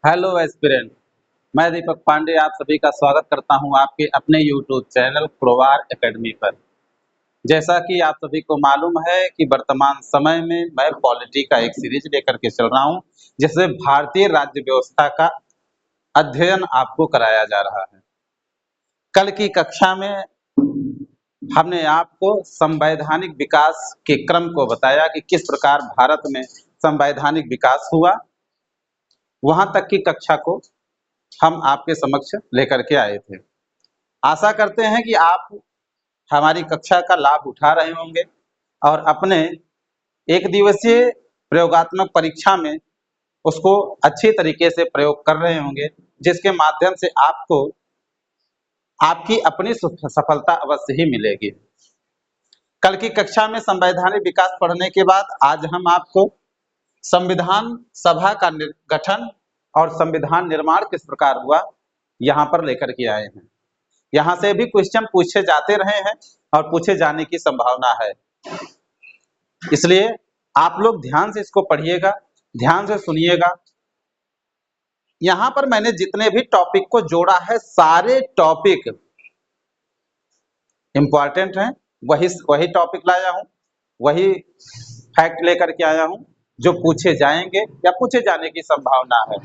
Hello aspirant. मैं दीपक पांडे आप सभी का स्वागत करता हूं आपके अपने यूट्यूब चैनल क्रोवार एकेडमी पर। जैसा कि आप सभी को मालूम है कि वर्तमान समय में मैं पॉलिटी का एक सीरीज लेकर के चल रहा हूं, जिसमें भारतीय राज्य व्यवस्था का अध्ययन आपको कराया जा रहा है। कल की कक्षा में हमने आपको संवैधानिक विकास के क्रम को बताया कि किस प्रकार भारत में संवैधानिक विकास हुआ। वहां तक की कक्षा को हम आपके समक्ष लेकर के आए थे। आशा करते हैं कि आप हमारी कक्षा का लाभ उठा रहे होंगे और अपने एक दिवसीय प्रयोगात्मक परीक्षा में उसको अच्छी तरीके से प्रयोग कर रहे होंगे, जिसके माध्यम से आपको आपकी अपनी सफलता अवश्य ही मिलेगी। कल की कक्षा में संवैधानिक विकास पढ़ने के बाद आज हम आपको संविधान सभा का गठन और संविधान निर्माण किस प्रकार हुआ यहाँ पर लेकर के आए हैं। यहाँ से भी क्वेश्चन पूछे जाते रहे हैं और पूछे जाने की संभावना है, इसलिए आप लोग ध्यान से इसको पढ़िएगा, ध्यान से सुनिएगा। यहाँ पर मैंने जितने भी टॉपिक को जोड़ा है, सारे टॉपिक इंपॉर्टेंट हैं। वही टॉपिक लाया हूँ, वही फैक्ट लेकर के आया हूँ जो पूछे जाएंगे या पूछे जाने की संभावना है।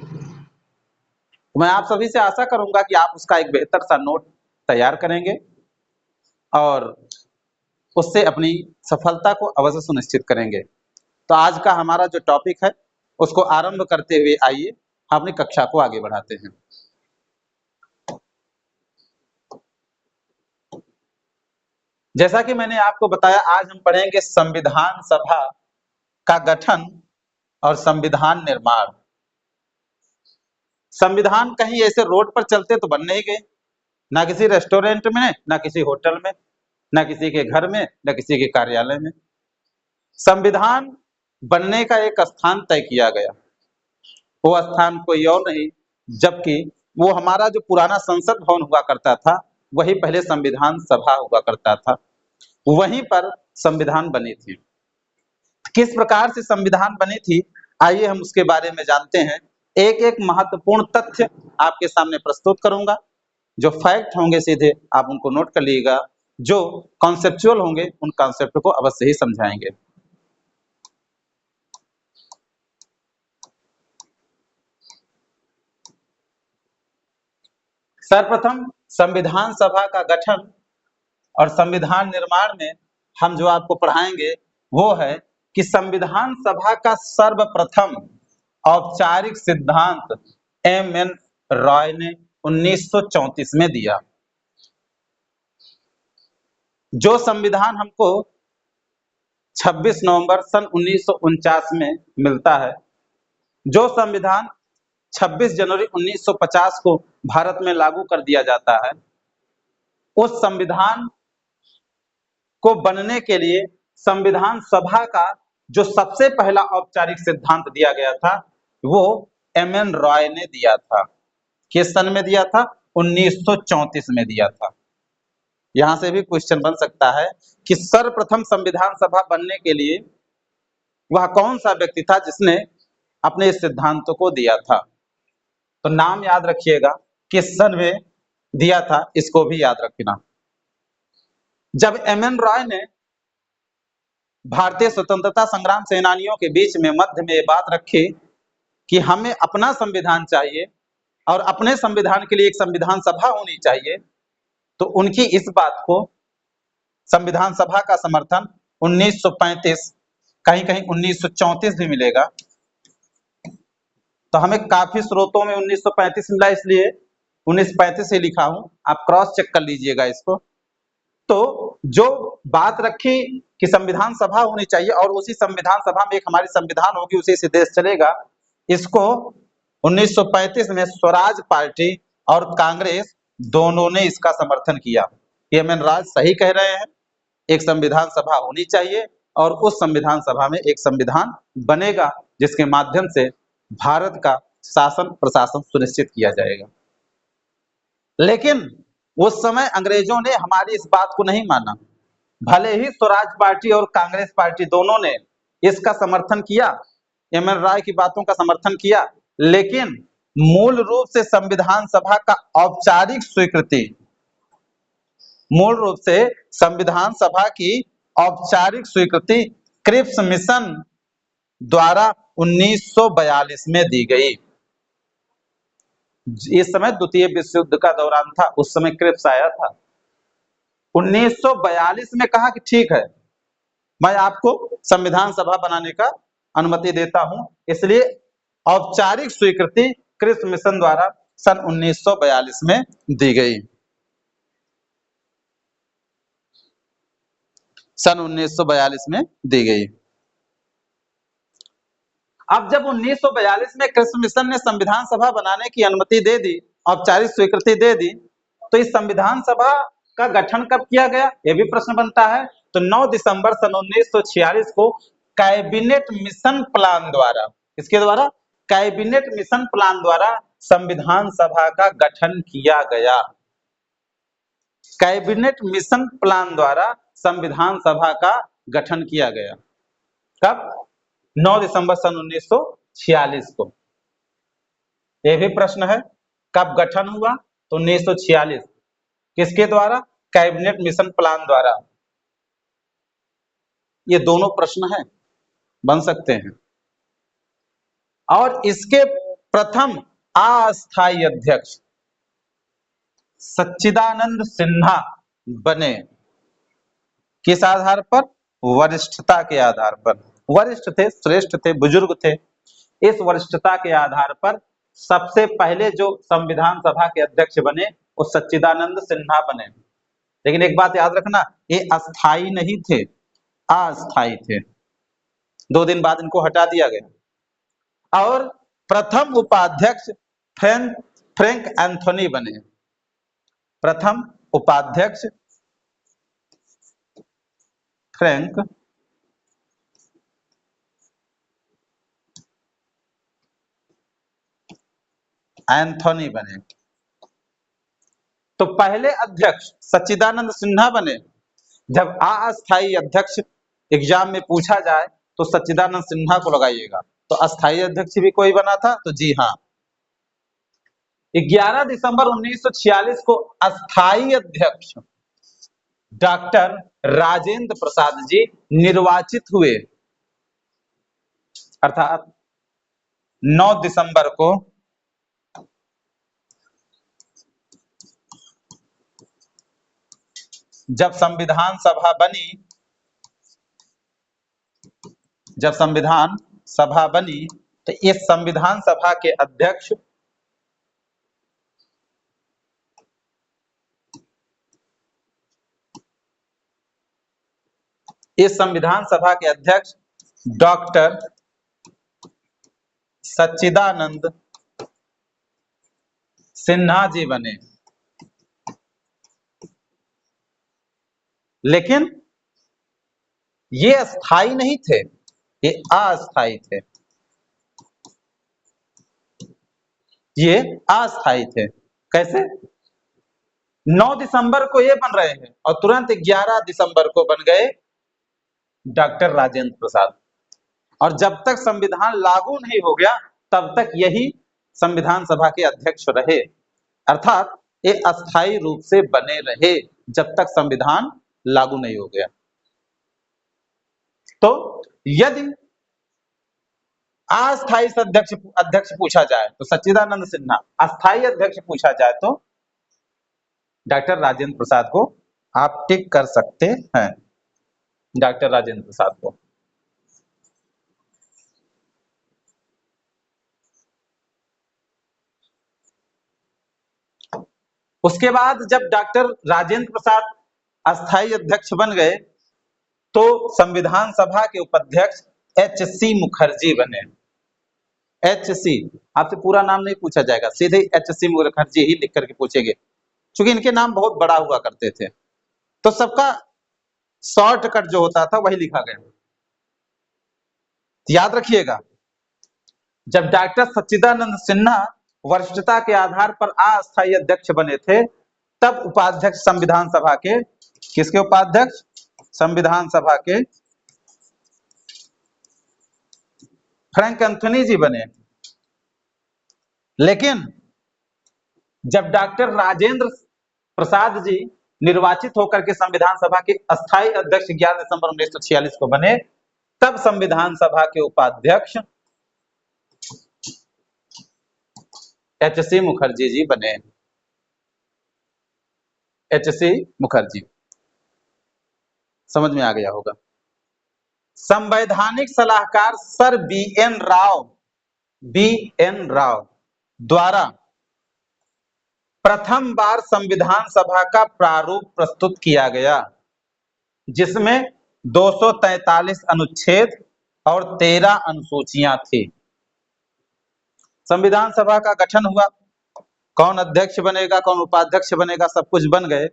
मैं आप सभी से आशा करूंगा कि आप उसका एक बेहतर सा नोट तैयार करेंगे और उससे अपनी सफलता को अवश्य सुनिश्चित करेंगे। तो आज का हमारा जो टॉपिक है उसको आरंभ करते हुए आइए हम अपनी कक्षा को आगे बढ़ाते हैं। जैसा कि मैंने आपको बताया, आज हम पढ़ेंगे संविधान सभा का गठन और संविधान निर्माण। संविधान कहीं ऐसे रोड पर चलते तो बन नहीं गए, ना किसी रेस्टोरेंट में, ना किसी होटल में, ना किसी के घर में, ना किसी के कार्यालय में। संविधान बनने का एक स्थान तय किया गया। वो स्थान कोई और नहीं, जबकि वो हमारा जो पुराना संसद भवन हुआ करता था, वही पहले संविधान सभा हुआ करता था। वहीं पर संविधान बनी थी। किस प्रकार से संविधान बनी थी, आइए हम उसके बारे में जानते हैं। एक एक महत्वपूर्ण तथ्य आपके सामने प्रस्तुत करूंगा। जो फैक्ट होंगे सीधे आप उनको नोट कर लीजिएगा, जो कॉन्सेप्चुअल होंगे उन कॉन्सेप्ट को अवश्य ही समझाएंगे। सर्वप्रथम संविधान सभा का गठन और संविधान निर्माण में हम जो आपको पढ़ाएंगे वो है कि संविधान सभा का सर्वप्रथम औपचारिक सिद्धांत एम.एन. रॉय ने 1934 में दिया। जो संविधान हमको 26 नवंबर सन 1949 में मिलता है, जो संविधान 26 जनवरी 1950 को भारत में लागू कर दिया जाता है, उस संविधान को बनने के लिए संविधान सभा का जो सबसे पहला औपचारिक सिद्धांत दिया गया था वो एम.एन. रॉय ने दिया था। किस सन में दिया था? 1934 में दिया था। यहां से भी क्वेश्चन बन सकता है कि सर्वप्रथम संविधान सभा बनने के लिए वह कौन सा व्यक्ति था जिसने अपने इस सिद्धांतों को दिया था। तो नाम याद रखिएगा, किस सन में दिया था इसको भी याद रखना। जब एम.एन. रॉय ने भारतीय स्वतंत्रता संग्राम सेनानियों के बीच में मध्य में ये बात रखी कि हमें अपना संविधान चाहिए और अपने संविधान के लिए एक संविधान सभा होनी चाहिए, तो उनकी इस बात को संविधान सभा का समर्थन 1935, कहीं कहीं 1934 भी मिलेगा। तो हमें काफी स्रोतों में 1935 मिला, इसलिए 1935 से लिखा हूं, आप क्रॉस चेक कर लीजिएगा इसको। तो जो बात रखी कि संविधान सभा होनी चाहिए और उसी संविधान सभा में एक हमारी संविधान होगी, उसी से देश चलेगा, इसको 1935 में स्वराज पार्टी और कांग्रेस दोनों ने इसका समर्थन किया। एम.एन. रॉय सही कह रहे हैं, एक संविधान सभा होनी चाहिए और उस संविधान सभा में एक संविधान बनेगा जिसके माध्यम से भारत का शासन प्रशासन सुनिश्चित किया जाएगा। लेकिन उस समय अंग्रेजों ने हमारी इस बात को नहीं माना। भले ही स्वराज पार्टी और कांग्रेस पार्टी दोनों ने इसका समर्थन किया, एम.एन. रॉय की बातों का समर्थन किया, लेकिन मूल रूप से संविधान सभा का औपचारिक स्वीकृति, मूल रूप से संविधान सभा की औपचारिक स्वीकृति क्रिप्स मिशन द्वारा 1942 में दी गई। इस समय द्वितीय विश्व युद्ध का दौरान था, उस समय क्रिप्स आया था। 1942 में कहा कि ठीक है, मैं आपको संविधान सभा बनाने का अनुमति देता हूं, इसलिए औपचारिक स्वीकृति क्रिप्स मिशन द्वारा सन 1942 में दी गई। सन 1942 में दी गई। अब जब 1942 में क्रिप्स मिशन ने संविधान सभा बनाने की अनुमति दे दी, औपचारिक स्वीकृति दे दी, तो इस संविधान सभा का गठन कब किया गया, यह भी प्रश्न बनता है। तो 9 दिसंबर सन 1946 को कैबिनेट मिशन प्लान द्वारा, इसके द्वारा कैबिनेट मिशन प्लान द्वारा संविधान सभा का गठन किया गया। कैबिनेट मिशन प्लान द्वारा संविधान सभा का गठन किया गया। कब? 9 दिसंबर सन 1946 को। यह भी प्रश्न है, कब गठन हुआ? तो 1946। किसके द्वारा? कैबिनेट मिशन प्लान द्वारा। ये दोनों प्रश्न हैं, बन सकते हैं। और इसके प्रथम अस्थायी अध्यक्ष सच्चिदानंद सिन्हा बने। किस आधार पर? वरिष्ठता के आधार पर। वरिष्ठ थे, श्रेष्ठ थे, बुजुर्ग थे। इस वरिष्ठता के आधार पर सबसे पहले जो संविधान सभा के अध्यक्ष बने वो सच्चिदानंद सिन्हा बने। लेकिन एक बात याद रखना, ये अस्थाई नहीं थे, अस्थाई थे। 2 दिन बाद इनको हटा दिया गया। और प्रथम उपाध्यक्ष फ्रैंक एंथोनी बने। प्रथम उपाध्यक्ष फ्रैंक एंथोनी बने। तो पहले अध्यक्ष सच्चिदानंद सिन्हा बने। जब अस्थायी अध्यक्ष एग्जाम में पूछा जाए तो सच्चिदानंद सिन्हा को लगाइएगा। तो अस्थायी अध्यक्ष भी कोई बना था? तो जी हाँ, 11 दिसंबर 1946 को अस्थायी अध्यक्ष डॉक्टर राजेंद्र प्रसाद जी निर्वाचित हुए। अर्थात 9 दिसंबर को जब संविधान सभा बनी, जब संविधान सभा बनी तो इस संविधान सभा के अध्यक्ष डॉक्टर सच्चिदानंद सिन्हा जी बने। लेकिन ये अस्थाई नहीं थे, ये अस्थाई थे। ये अस्थाई थे। कैसे? 9 दिसंबर को ये बन रहे हैं और तुरंत 11 दिसंबर को बन गए डॉक्टर राजेंद्र प्रसाद। और जब तक संविधान लागू नहीं हो गया तब तक यही संविधान सभा के अध्यक्ष रहे। अर्थात ये अस्थायी रूप से बने रहे जब तक संविधान लागू नहीं हो गया। तो यदि अस्थायी अध्यक्ष पूछा जाए तो सच्चिदानंद सिन्हा, अस्थायी अध्यक्ष पूछा जाए तो डॉक्टर राजेंद्र प्रसाद को आप टिक कर सकते हैं। डॉक्टर राजेंद्र प्रसाद को। उसके बाद जब डॉक्टर राजेंद्र प्रसाद अस्थायी अध्यक्ष बन गए तो संविधान सभा के उपाध्यक्ष एच.सी. मुखर्जी बने। एच.सी. आपसे पूरा नाम नहीं पूछा जाएगा, सीधे एच.सी. मुखर्जी ही लिख करके पूछेंगे, क्योंकि इनके नाम बहुत बड़ा हुआ करते थे तो सबका शॉर्टकट जो होता था वही लिखा गया। याद रखिएगा, जब डॉक्टर सच्चिदानंद सिन्हा वरिष्ठता के आधार पर अस्थायी अध्यक्ष बने थे तब उपाध्यक्ष संविधान सभा के, किसके उपाध्यक्ष? संविधान सभा के फ्रैंक एंथोनी जी बने। लेकिन जब डॉक्टर राजेंद्र प्रसाद जी निर्वाचित होकर के संविधान सभा के अस्थायी अध्यक्ष 11 दिसंबर 1946 को बने, तब संविधान सभा के उपाध्यक्ष एच.सी. मुखर्जी जी बने। एच.सी. मुखर्जी, समझ में आ गया होगा। संवैधानिक सलाहकार सर बी.एन. राव द्वारा प्रथम बार संविधान सभा का प्रारूप प्रस्तुत किया गया, जिसमें 243 अनुच्छेद और 13 अनुसूचियां थी। संविधान सभा का गठन हुआ, कौन अध्यक्ष बनेगा, कौन उपाध्यक्ष बनेगा, सब कुछ बन गए।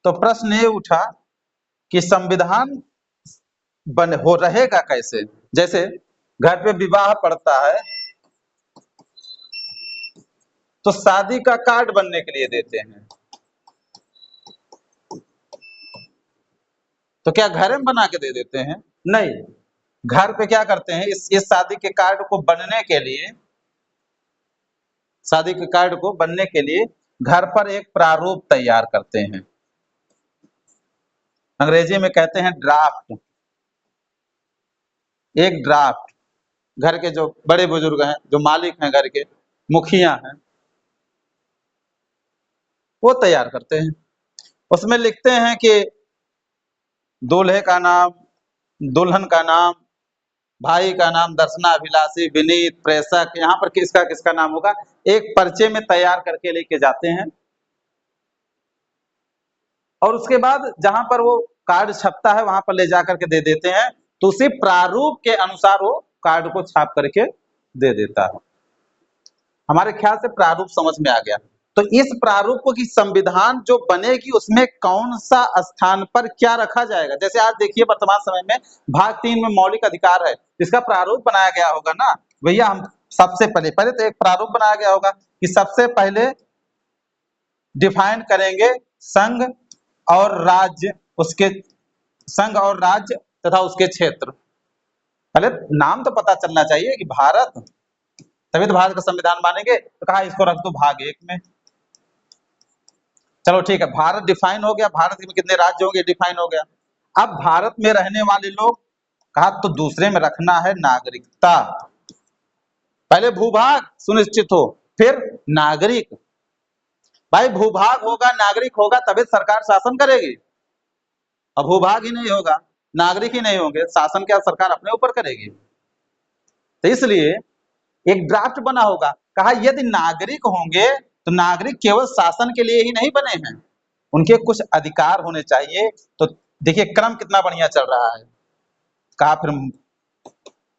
तो प्रश्न ये उठा कि संविधान हो रहेगा कैसे। जैसे घर पे विवाह पड़ता है तो शादी का कार्ड बनने के लिए देते हैं, तो क्या घर में बना के दे देते हैं? नहीं, घर पे क्या करते हैं, इस शादी के कार्ड को बनने के लिए, शादी के कार्ड को बनने के लिए घर पर एक प्रारूप तैयार करते हैं। अंग्रेजी में कहते हैं ड्राफ्ट। एक ड्राफ्ट घर के जो बड़े बुजुर्ग हैं, जो मालिक हैं, घर के मुखिया हैं, वो तैयार करते हैं। उसमें लिखते हैं कि दूल्हे का नाम, दुल्हन का नाम, भाई का नाम, दर्शनाभिलाषी, विनीत, प्रेषक, यहाँ पर किसका किसका नाम होगा, एक पर्चे में तैयार करके लेके जाते हैं। और उसके बाद जहां पर वो कार्ड छपता है वहां पर ले जाकर के दे देते हैं, तो उसी प्रारूप के अनुसार वो कार्ड को छाप करके दे देता है। हमारे ख्याल से प्रारूप समझ में आ गया। तो इस प्रारूप की संविधान जो बनेगी उसमें कौन सा स्थान पर क्या रखा जाएगा। जैसे आज देखिए वर्तमान समय में भाग 3 में मौलिक अधिकार है, इसका प्रारूप बनाया गया होगा ना भैया। हम सबसे पहले तो एक प्रारूप बनाया गया होगा कि सबसे पहले डिफाइन करेंगे संघ और राज्य, उसके संघ और राज्य तथा उसके क्षेत्र। पहले नाम तो पता चलना चाहिए कि भारत, तभी तो भारत का संविधान मानेंगे। तो कहा इसको रख दो भाग 1 में। चलो ठीक है, भारत डिफाइन हो गया, भारत में कितने राज्य होंगे डिफाइन हो गया। अब भारत में रहने वाले लोग, कहा तो दूसरे में रखना है नागरिकता। पहले भूभाग सुनिश्चित हो, फिर नागरिक। भाई भूभाग होगा, नागरिक होगा, तभी सरकार शासन करेगी। अब भूभाग ही नहीं होगा, नागरिक ही नहीं होंगे, शासन क्या सरकार अपने ऊपर करेगी। तो इसलिए एक ड्राफ्ट बना होगा, कहा यदि नागरिक होंगे तो नागरिक केवल शासन के लिए ही नहीं बने हैं, उनके कुछ अधिकार होने चाहिए। तो देखिए क्रम कितना बढ़िया चल रहा है। कहा फिर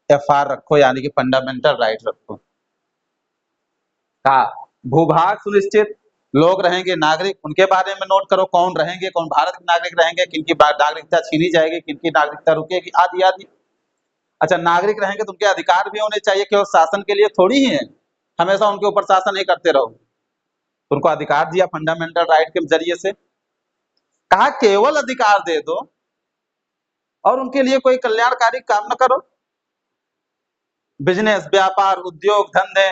FR रखो, यानी कि फंडामेंटल राइट रखो। कहा भूभाग सुनिश्चित, लोग रहेंगे नागरिक, उनके बारे में नोट करो, कौन रहेंगे, कौन भारत के नागरिक रहेंगे, किनकी नागरिकता छीनी जाएगी, किनकी नागरिकता रुकेगी, आदि आदि। अच्छा, नागरिक रहेंगे तो उनके अधिकार भी होने चाहिए, केवल शासन के लिए थोड़ी ही है, हमेशा उनके ऊपर शासन नहीं करते रहो। उनको अधिकार दिया फंडामेंटल राइट के जरिए से। कहा केवल अधिकार दे दो और उनके लिए कोई कल्याणकारी काम न करो। बिजनेस, व्यापार, उद्योग धंधे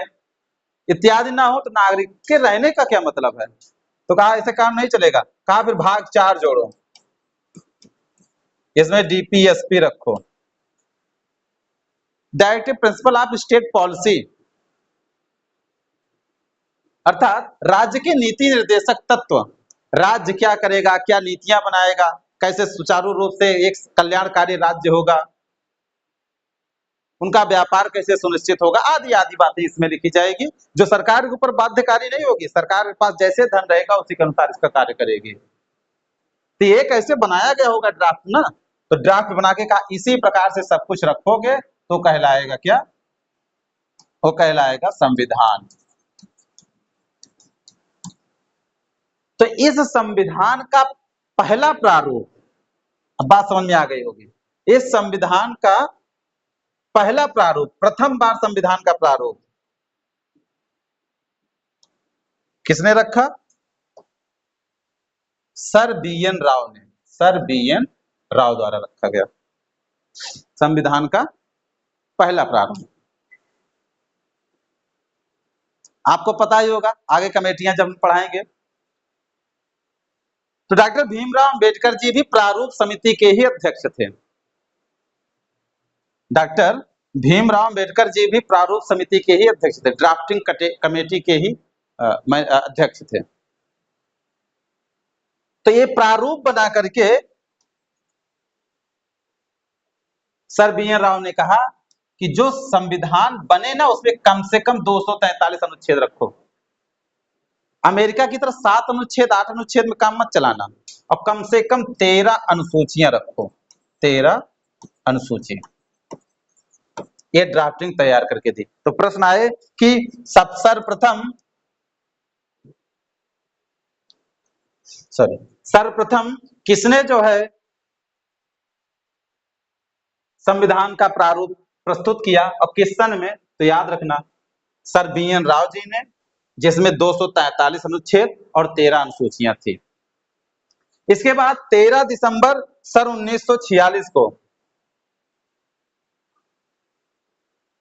इत्यादि ना हो तो नागरिक के रहने का क्या मतलब है। तो कहा ऐसे काम नहीं चलेगा। कहा फिर भाग 4 जोड़ो, इसमें DPSP रखो, directive principle of state policy, अर्थात राज्य के नीति निर्देशक तत्व। राज्य क्या करेगा, क्या नीतियां बनाएगा, कैसे सुचारू रूप से एक कल्याणकारी राज्य होगा, उनका व्यापार कैसे सुनिश्चित होगा, आदि आदि बातें इसमें लिखी जाएगी, जो सरकार के ऊपर बाध्यकारी नहीं होगी। सरकार के पास जैसे धन रहेगा उसी के अनुसार इसका कार्य करेगी। तो ये कैसे बनाया गया होगा ड्राफ्ट ना, तो ड्राफ्ट बना के कहा इसी प्रकार से सब कुछ रखोगे तो कहलाएगा क्या, वो कहलाएगा संविधान। तो इस संविधान का पहला प्रारूप, अब बात समझ में आ गई होगी, इस संविधान का पहला प्रारूप, प्रथम बार संविधान का प्रारूप किसने रखा, सर बी.एन. राव ने, सर बी.एन. राव द्वारा रखा गया संविधान का पहला प्रारूप। आपको पता ही होगा, आगे कमेटियां जब हम पढ़ाएंगे। तो डॉक्टर भीमराव अंबेडकर जी भी प्रारूप समिति के ही अध्यक्ष थे। डॉक्टर भीमराव अंबेडकर जी भी प्रारूप समिति के ही अध्यक्ष थे, ड्राफ्टिंग कमेटी के ही अध्यक्ष थे। तो ये प्रारूप बना करके सर बी एन राव ने कहा कि जो संविधान बने ना उसमें कम से कम 243 अनुच्छेद रखो। अमेरिका की तरह 7 अनुच्छेद 8 अनुच्छेद में काम मत चलाना, और कम से कम 13 अनुसूचियां रखो, 13 अनुसूची। ये ड्राफ्टिंग तैयार करके दी। तो प्रश्न आए कि सर्वप्रथम किसने जो है संविधान का प्रारूप प्रस्तुत किया और किस सन में? तो याद रखना, sir B N Rao ji ने, जिसमें 243 अनुच्छेद और 13 अनुसूचियां थी। इसके बाद 13 दिसंबर सन 1946 को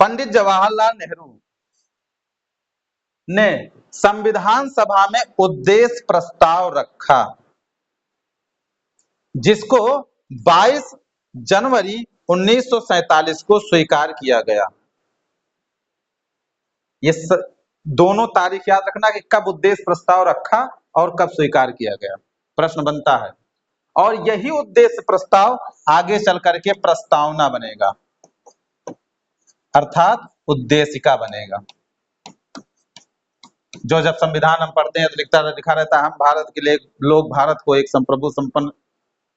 पंडित जवाहरलाल नेहरू ने संविधान सभा में उद्देश्य प्रस्ताव रखा, जिसको 22 जनवरी 1947 को स्वीकार किया गया। ये दोनों तारीख याद रखना कि कब उद्देश्य प्रस्ताव रखा और कब स्वीकार किया गया, प्रश्न बनता है। और यही उद्देश्य प्रस्ताव आगे चल करके प्रस्तावना बनेगा, अर्थात उद्देशिका बनेगा। जो जब संविधान हम पढ़ते हैं तो लिखा रहता है, हम भारत के लोग भारत को एक संप्रभु संपन्न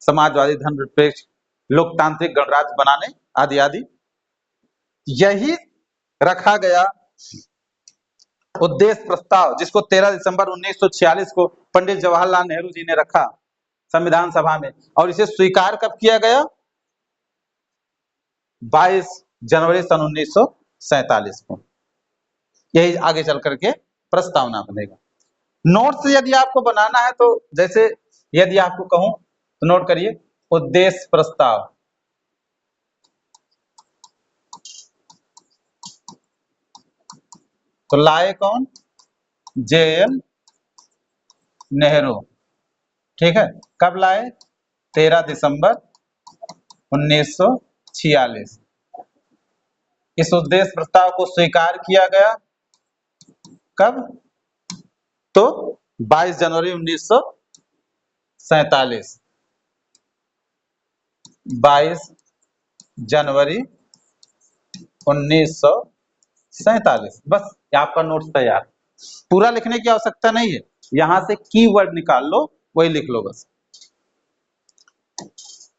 समाजवादी धर्मनिरपेक्ष लोकतांत्रिक गणराज्य बनाने आदि आदि। यही रखा गया उद्देश्य प्रस्ताव, जिसको 13 दिसंबर 1946 को पंडित जवाहरलाल नेहरू जी ने रखा संविधान सभा में, और इसे स्वीकार कब किया गया? 22 जनवरी सन 1947 को। यही आगे चल करके प्रस्तावना बनेगा। नोट्स यदि आपको बनाना है तो जैसे यदि आपको कहूं तो नोट करिए, उद्देश्य प्रस्ताव, तो लाए कौन? जे.एन. नेहरू। ठीक है, कब लाए? 13 दिसंबर 1946। इस उद्देश्य प्रस्ताव को स्वीकार किया गया कब? तो 22 जनवरी 1947। 22 जनवरी 1947। बस आपका नोट्स तैयार। पूरा लिखने की आवश्यकता नहीं है, यहां से कीवर्ड निकाल लो, वही लिख लो बस।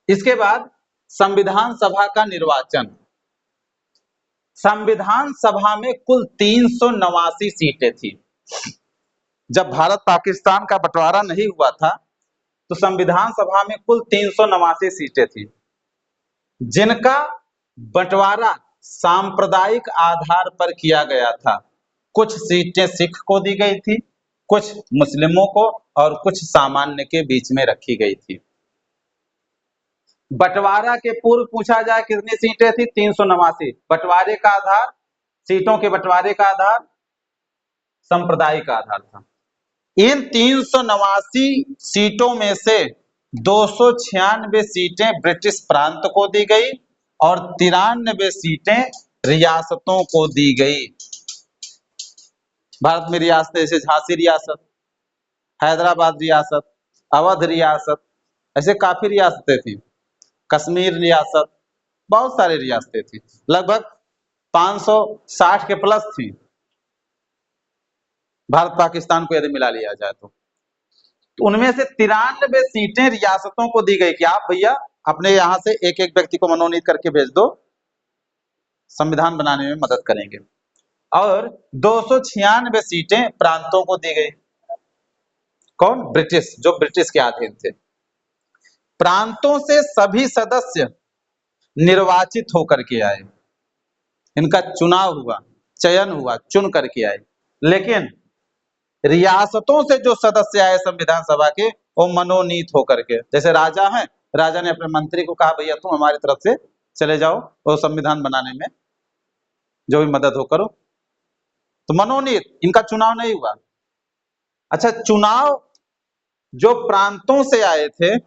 इसके बाद संविधान सभा का निर्वाचन। संविधान सभा में कुल 389 सीटें थी। जब भारत पाकिस्तान का बंटवारा नहीं हुआ था तो संविधान सभा में कुल 389 सीटें थी, जिनका बंटवारा सांप्रदायिक आधार पर किया गया था। कुछ सीटें सिख को दी गई थी, कुछ मुस्लिमों को और कुछ सामान्य के बीच में रखी गई थी। बंटवारा के पूर्व पूछा जाए कितनी सीटें थी? 389। बंटवारे का आधार, सीटों के बंटवारे का आधार सांप्रदायिक आधार था। इन 389 सीटों में से 296 सीटें ब्रिटिश प्रांत को दी गई और 93 सीटें रियासतों को दी गई। भारत में रियासतें जैसे झांसी रियासत, हैदराबाद रियासत, अवध रियासत, ऐसे काफी रियासतें थी, कश्मीर रियासत, बहुत सारी रियासतें थी, लगभग 560 के प्लस थी भारत पाकिस्तान को यदि मिला लिया जाए तो उनमें से 93 सीटें रियासतों को दी गई कि आप भैया अपने यहां से एक एक व्यक्ति को मनोनीत करके भेज दो, संविधान बनाने में मदद करेंगे। और 296 सीटें प्रांतों को दी गई। कौन? ब्रिटिश, जो ब्रिटिश के अधीन थे। प्रांतों से सभी सदस्य निर्वाचित होकर के आए, इनका चुनाव हुआ, चयन हुआ, चुन करके आए। लेकिन रियासतों से जो सदस्य आए संविधान सभा के, वो मनोनीत होकर के, जैसे राजा हैं, राजा ने अपने मंत्री को कहा भैया तुम हमारी तरफ से चले जाओ और संविधान बनाने में जो भी मदद हो करो। तो मनोनीत, इनका चुनाव नहीं हुआ। अच्छा, चुनाव जो प्रांतों से आए थे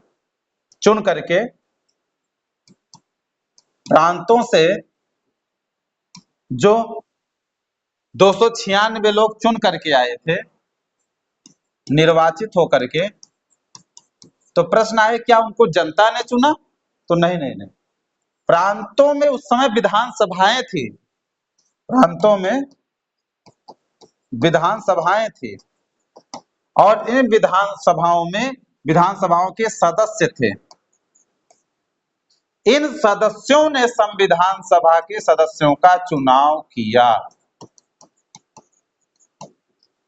चुन करके, प्रांतों से जो 296 लोग चुन करके आए थे निर्वाचित होकर के, तो प्रश्न आए क्या उनको जनता ने चुना? तो नहीं नहीं नहीं, प्रांतों में उस समय विधानसभाएं थी, प्रांतों में विधानसभाएं थी और इन विधानसभाओं में विधानसभाओं के सदस्य थे। इन सदस्यों ने संविधान सभा के सदस्यों का चुनाव किया,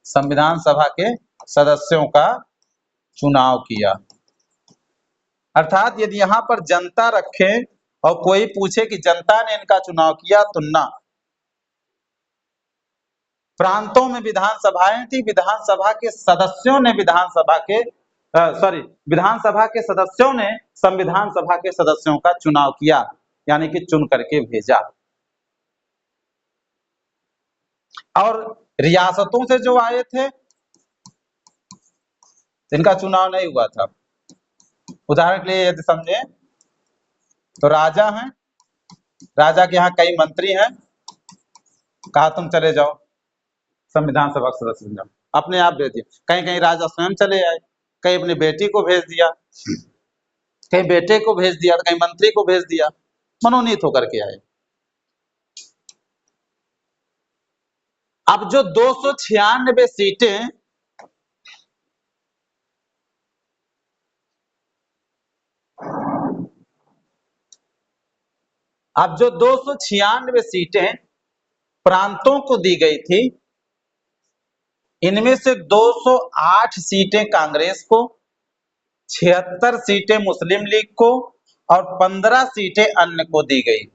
संविधान सभा के सदस्यों का चुनाव किया। अर्थात यदि यहां पर जनता रखें और कोई पूछे कि जनता ने इनका चुनाव किया, तो ना, प्रांतों में विधानसभाएं थी, विधानसभा के सदस्यों ने विधानसभा के सदस्यों ने संविधान सभा के सदस्यों का चुनाव किया, यानी कि चुन करके भेजा। और रियासतों से जो आए थे इनका चुनाव नहीं हुआ था। उदाहरण के लिए यदि समझे तो राजा हैं, राजा के यहाँ कई मंत्री हैं, कहा तुम चले जाओ संविधान सभा के सदस्य बन जाओ, अपने आप भेज दिया। कहीं कहीं राजा स्वयं चले आए, कहीं अपनी बेटी को भेज दिया, कहीं बेटे को भेज दिया, कहीं मंत्री को भेज दिया, मनोनीत होकर के आए। अब जो 296 सीटें अब जो 296 सीटें प्रांतों को दी गई थी, इनमें से 208 सीटें कांग्रेस को, 76 सीटें मुस्लिम लीग को और 15 सीटें अन्य को दी गई।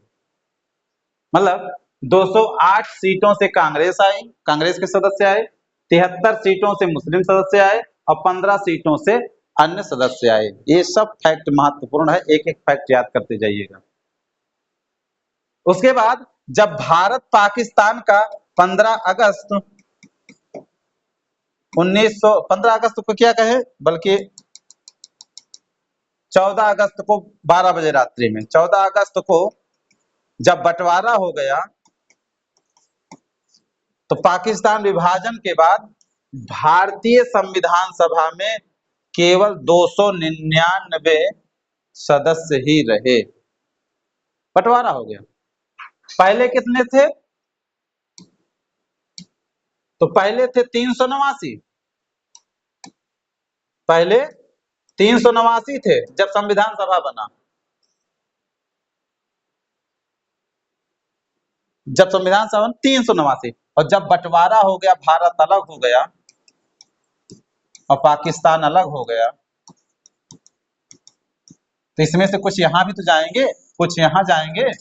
मतलब 208 सीटों से कांग्रेस आई, कांग्रेस के सदस्य आए, 73 सीटों से मुस्लिम सदस्य आए और 15 सीटों से अन्य सदस्य आए। ये सब फैक्ट महत्वपूर्ण है, एक एक फैक्ट याद करते जाइएगा। उसके बाद जब भारत पाकिस्तान का 15 अगस्त 15 अगस्त को क्या कहे, बल्कि 14 अगस्त को 12 बजे रात्रि में, 14 अगस्त को जब बंटवारा हो गया, तो पाकिस्तान विभाजन के बाद भारतीय संविधान सभा में केवल 299 सदस्य ही रहे। बंटवारा हो गया। पहले कितने थे? तो पहले थे 389, पहले 389 थे जब संविधान सभा बना। जब संविधान सभा 389, और जब बंटवारा हो गया, भारत अलग हो गया और पाकिस्तान अलग हो गया, तो इसमें से कुछ यहां भी तो जाएंगे, कुछ यहां जाएंगे,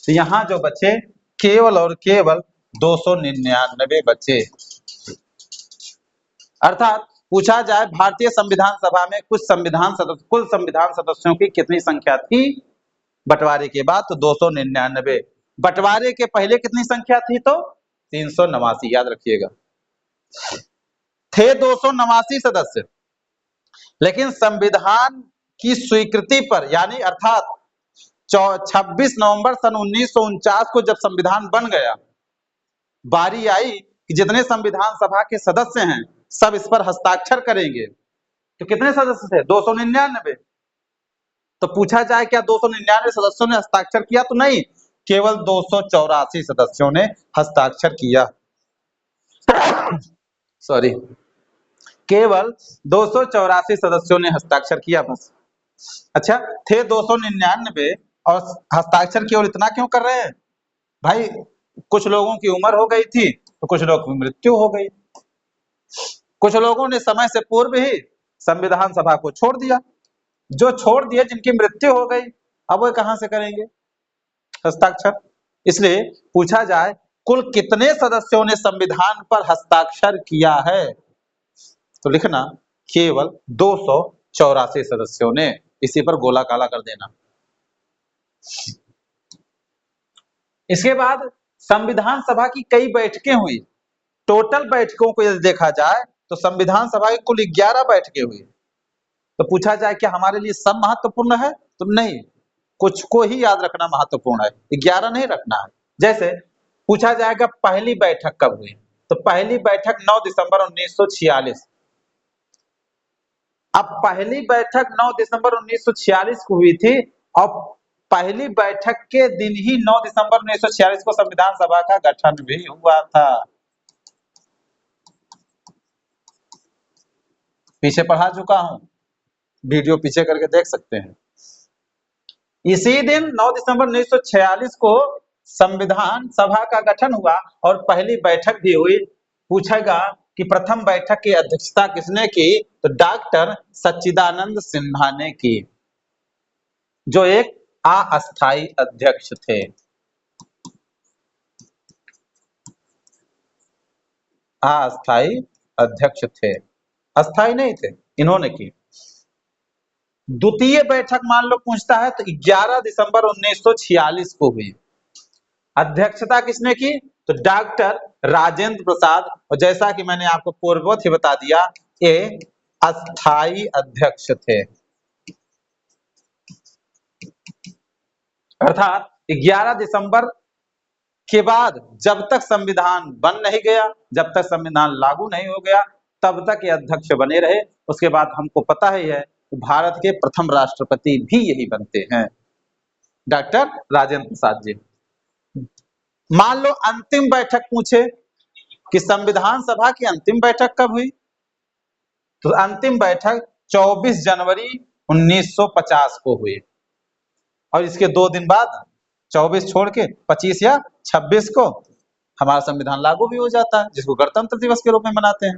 तो यहां जो बचे केवल और केवल 299 बचे। अर्थात पूछा जाए भारतीय संविधान सभा में कुल संविधान सदस्यों की कितनी संख्या थी बंटवारे के बाद? तो 299। बंटवारे के पहले कितनी संख्या थी? तो 389, याद रखिएगा। थे 289 सदस्य, लेकिन संविधान की स्वीकृति पर, यानी अर्थात 26 नवंबर सन 1949 को जब संविधान बन गया, बारी आई कि जितने संविधान सभा के सदस्य हैं सब इस पर हस्ताक्षर करेंगे। तो कितने सदस्य थे? 299। तो पूछा जाए क्या 299 सदस्यों ने हस्ताक्षर किया? तो नहीं, केवल 284 सदस्यों ने हस्ताक्षर किया। सॉरी, केवल 284 सदस्यों ने हस्ताक्षर किया, बस। अच्छा, थे 299 और हस्ताक्षर केवल इतना क्यों कर रहे हैं भाई? कुछ लोगों की उम्र हो गई थी तो कुछ लोगों की मृत्यु हो गई, कुछ लोगों ने समय से पूर्व ही संविधान सभा को छोड़ दिया। जो छोड़ दिए, जिनकी मृत्यु हो गई, अब वो कहां से करेंगे हस्ताक्षर? इसलिए पूछा जाए कुल कितने सदस्यों ने संविधान पर हस्ताक्षर किया है, तो लिखना केवल 284 सदस्यों ने। इसी पर गोला काला कर देना। इसके बाद संविधान सभा की कई बैठकें हुई। टोटल बैठकों को यदि देखा जाए तो संविधान सभा की कुल 11 बैठकें हुई। तो पूछा जाए क्या हमारे लिए सब महत्वपूर्ण है? तो नहीं, कुछ को ही याद रखना महत्वपूर्ण है, 11 नहीं रखना है। जैसे पूछा जाएगा पहली बैठक कब हुई, तो पहली बैठक 9 दिसंबर 1946। अब पहली बैठक 9 दिसंबर 1946 को हुई थी और पहली बैठक के दिन ही 9 दिसंबर 1946 को संविधान सभा का गठन भी हुआ था। पीछे पढ़ा चुका हूं, वीडियो पीछे करके देख सकते हैं। इसी दिन 9 दिसंबर 1946 को संविधान सभा का गठन हुआ और पहली बैठक भी हुई। पूछेगा कि प्रथम बैठक की अध्यक्षता किसने की, तो डॉक्टर सच्चिदानंद सिन्हा ने की, जो एक अस्थायी अध्यक्ष थे। अस्थायी अध्यक्ष थे, अस्थायी नहीं थे, इन्होंने की। द्वितीय बैठक मान लो पूछता है तो 11 दिसंबर 1946 को हुई। अध्यक्षता किसने की, तो डॉक्टर राजेंद्र प्रसाद, और जैसा कि मैंने आपको पूर्ववत ही बता दिया, ये अस्थायी अध्यक्ष थे। अर्थात 11 दिसंबर के बाद जब तक संविधान बन नहीं गया, जब तक संविधान लागू नहीं हो गया, तब तक ये अध्यक्ष बने रहे। उसके बाद हमको पता ही है भारत के प्रथम राष्ट्रपति भी यही बनते हैं, डॉक्टर राजेंद्र प्रसाद जी। मान लो अंतिम बैठक पूछे कि संविधान सभा की अंतिम बैठक कब हुई, तो अंतिम बैठक 24 जनवरी 1950 को हुई। और इसके 2 दिन बाद 24 छोड़ के 25 या 26 को हमारा संविधान लागू भी हो जाता है, जिसको गणतंत्र दिवस के रूप में मनाते हैं।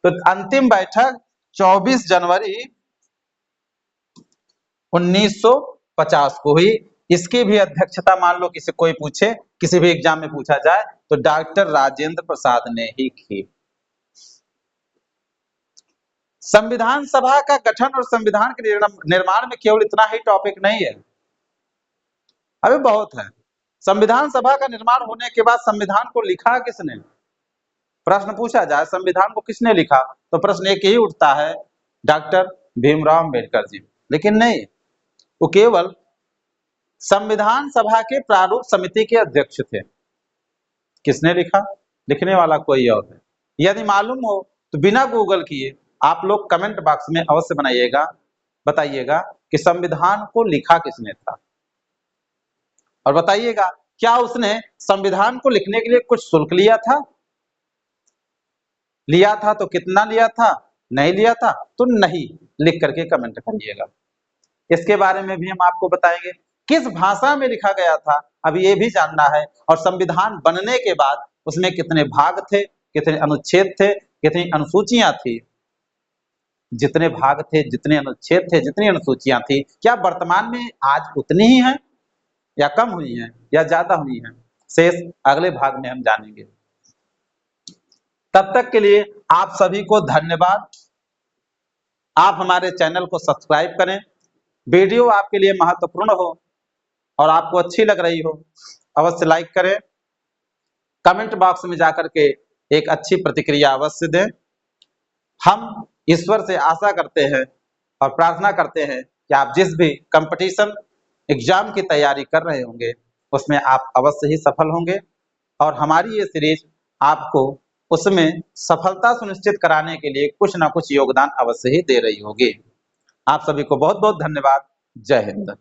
तो अंतिम बैठक 24 जनवरी 1950 को हुई। इसकी भी अध्यक्षता मान लो किसी कोई पूछे, किसी भी एग्जाम में पूछा जाए, तो डॉक्टर राजेंद्र प्रसाद ने ही की। संविधान सभा का गठन और संविधान के निर्माण में केवल इतना ही टॉपिक नहीं है, अभी बहुत है। संविधान सभा का निर्माण होने के बाद संविधान को लिखा किसने? प्रश्न पूछा जाए संविधान को किसने लिखा, तो प्रश्न एक ही उठता है, डॉक्टर भीमराव अंबेडकर जी। लेकिन नहीं, वो केवल संविधान सभा के प्रारूप समिति के अध्यक्ष थे। किसने लिखा? लिखने वाला कोई और है। यदि मालूम हो तो बिना गूगल किए आप लोग कमेंट बॉक्स में अवश्य बताइएगा कि संविधान को लिखा किसने था, और बताइएगा क्या उसने संविधान को लिखने के लिए कुछ शुल्क लिया था? लिया था तो कितना लिया था? नहीं लिया था तो नहीं, लिख करके कमेंट करिएगा। इसके बारे में भी हम आपको बताएंगे किस भाषा में लिखा गया था, अब ये भी जानना है। और संविधान बनने के बाद उसमें कितने भाग थे, कितने अनुच्छेद थे, कितनी अनुसूचियां थी। जितने भाग थे, जितने अनुच्छेद थे, जितनी अनुसूचियां थी, क्या वर्तमान में आज उतनी ही हैं या कम हुई हैं या ज्यादा हुई हैं? शेष अगले भाग में हम जानेंगे। तब तक के लिए आप सभी को धन्यवाद। आप हमारे चैनल को सब्सक्राइब करें। वीडियो आपके लिए महत्वपूर्ण हो और आपको अच्छी लग रही हो, अवश्य लाइक करें। कमेंट बॉक्स में जाकर के एक अच्छी प्रतिक्रिया अवश्य दें। हम ईश्वर से आशा करते हैं और प्रार्थना करते हैं कि आप जिस भी कंपटीशन एग्जाम की तैयारी कर रहे होंगे उसमें आप अवश्य ही सफल होंगे, और हमारी ये सीरीज आपको उसमें सफलता सुनिश्चित कराने के लिए कुछ ना कुछ योगदान अवश्य ही दे रही होगी। आप सभी को बहुत बहुत धन्यवाद। जय हिंद।